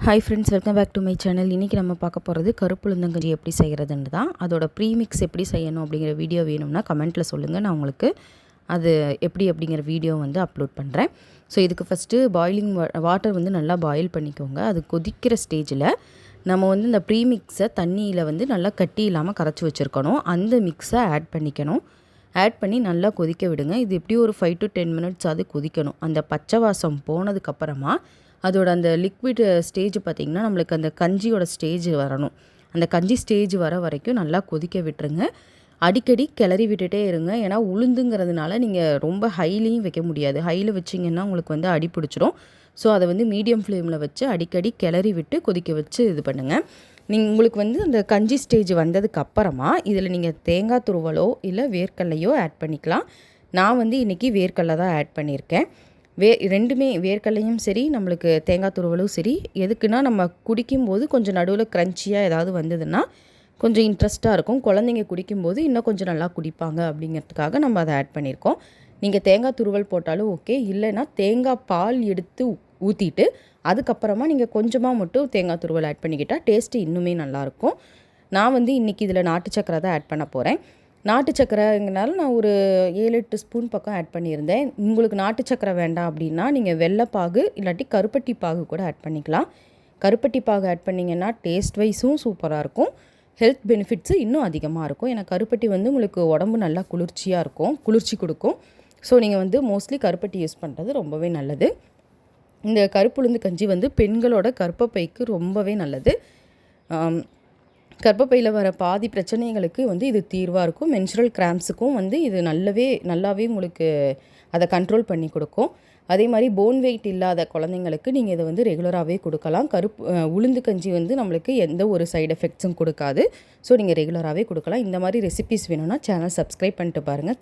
Hi friends, welcome back to my channel. இன்றைக்கி நம்ம பார்க்க போகிறது கருப்பு உளுந்தங்கஞ்சி எப்படி செய்கிறதுன்னு தான். அதோட ப்ரீமிக்ஸ் எப்படி செய்யணும் அப்படிங்கிற வீடியோ வேணும்னா கமெண்ட்டில் சொல்லுங்கள். நான் உங்களுக்கு அது எப்படி அப்படிங்கிற வீடியோ வந்து அப்லோட் பண்ணுறேன். ஸோ இதுக்கு ஃபஸ்ட்டு பாயிலிங் வாட்டர் வந்து நல்லா பாயில் பண்ணிக்கோங்க. அது கொதிக்கிற ஸ்டேஜில் நம்ம வந்து இந்த ப்ரீமிக்ஸை தண்ணியில் வந்து நல்லா கட்டி இல்லாமல் கரைச்சி வச்சுருக்கணும். அந்த மிக்ஸை ஆட் பண்ணிக்கணும். ஆட் பண்ணி நல்லா கொதிக்க விடுங்க. இது எப்படி ஒரு 5 to 10 மினிட்ஸ் அது கொதிக்கணும். அந்த பச்சை வாசம் போனதுக்கப்புறமா அதோட அந்த லிக்விட் ஸ்டேஜ் பார்த்திங்கன்னா நம்மளுக்கு அந்த கஞ்சியோட ஸ்டேஜ் வரணும். அந்த கஞ்சி ஸ்டேஜ் வர வரைக்கும் நல்லா கொதிக்க விட்டுருங்க. அடிக்கடி கிளறி விட்டுட்டே இருங்க. ஏன்னா உளுந்துங்கிறதுனால நீங்கள் ரொம்ப ஹைலையும் வைக்க முடியாது. ஹையில் வச்சிங்கன்னா உங்களுக்கு வந்து அடி பிடிச்சிரும். ஸோ அதை வந்து மீடியம் ஃப்ளேமில் வச்சு அடிக்கடி கிளறி விட்டு கொதிக்க வச்சு இது பண்ணுங்கள். உங்களுக்கு வந்து அந்த கஞ்சி ஸ்டேஜ் வந்ததுக்கு அப்புறமா இதில் நீங்கள் தேங்காய் துருவலோ இல்லை வேர்க்கடலையோ ஆட் பண்ணிக்கலாம். நான் வந்து இன்றைக்கி வேர்க்கடலை தான் ஆட் பண்ணியிருக்கேன். ரெண்டுமே வேர்க்கடலையும் சரி, நம்மளுக்கு தேங்காய் துருவலும் சரி, எதுக்குன்னா நம்ம குடிக்கும்போது கொஞ்சம் நடுவில் க்ரன்ச்சியாக ஏதாவது வந்ததுன்னா கொஞ்சம் இன்ட்ரெஸ்ட்டாக இருக்கும். குழந்தைங்க குடிக்கும்போது இன்னும் கொஞ்சம் நல்லா குடிப்பாங்க அப்படிங்கிறதுக்காக நம்ம அதை ஆட் பண்ணியிருக்கோம். நீங்கள் தேங்காய் துருவல் போட்டாலும் ஓகே, இல்லைன்னா தேங்காய் பால் எடுத்து ஊற்றிட்டு அதுக்கப்புறமா நீங்கள் கொஞ்சமாக மட்டும் தேங்காய் துருவல் ஆட் பண்ணிக்கிட்டால் டேஸ்ட்டு இன்னுமே நல்லாயிருக்கும். நான் வந்து இன்றைக்கி இதில் நாட்டு சக்கரை தான் ஆட் பண்ண போகிறேன். நாட்டு சக்கரைங்கனால நான் ஒரு 7-8 ஸ்பூன் பக்கம் ஆட் பண்ணியிருந்தேன். உங்களுக்கு நாட்டு சக்கரை வேண்டாம் அப்படின்னா நீங்கள் வெள்ளைப்பாகு இல்லாட்டி கருப்பட்டி பாகு கூட ஆட் பண்ணிக்கலாம். கருப்பட்டி பாகு ஆட் பண்ணிங்கன்னா டேஸ்ட் வைஸும் சூப்பராக இருக்கும். ஹெல்த் பெனிஃபிட்ஸு இன்னும் அதிகமாக இருக்கும். ஏன்னா கருப்பட்டி வந்து உங்களுக்கு உடம்பு நல்லா குளிர்ச்சியாக இருக்கும், குளிர்ச்சி கொடுக்கும். ஸோ நீங்கள் வந்து மோஸ்ட்லி கருப்பட்டி யூஸ் பண்ணுறது ரொம்பவே நல்லது. இந்த கருப்புளுந்து கஞ்சி வந்து பெண்களோட கர்ப்பப்பைக்கு ரொம்பவே நல்லது. கர்ப்பப்பையில் வர பாதி பிரச்சனைகளுக்கு வந்து இது தீர்வாக இருக்கும். மென்சுரல் கிராம்ஸுக்கும் வந்து இது நல்லாவே உங்களுக்கு அதை கண்ட்ரோல் பண்ணி கொடுக்கும். அதே மாதிரி போன் வெயிட் இல்லாத குழந்தைங்களுக்கு நீங்கள் இதை வந்து ரெகுலராகவே கொடுக்கலாம். உளுந்து கஞ்சி வந்து நம்மளுக்கு எந்த ஒரு சைடு எஃபெக்ட்ஸும் கொடுக்காது. ஸோ நீங்கள் ரெகுலராகவே கொடுக்கலாம். இந்த மாதிரி ரெசிபிஸ் வேணும்னா சேனல் சப்ஸ்கிரைப் பண்ணிட்டு பாருங்கள்.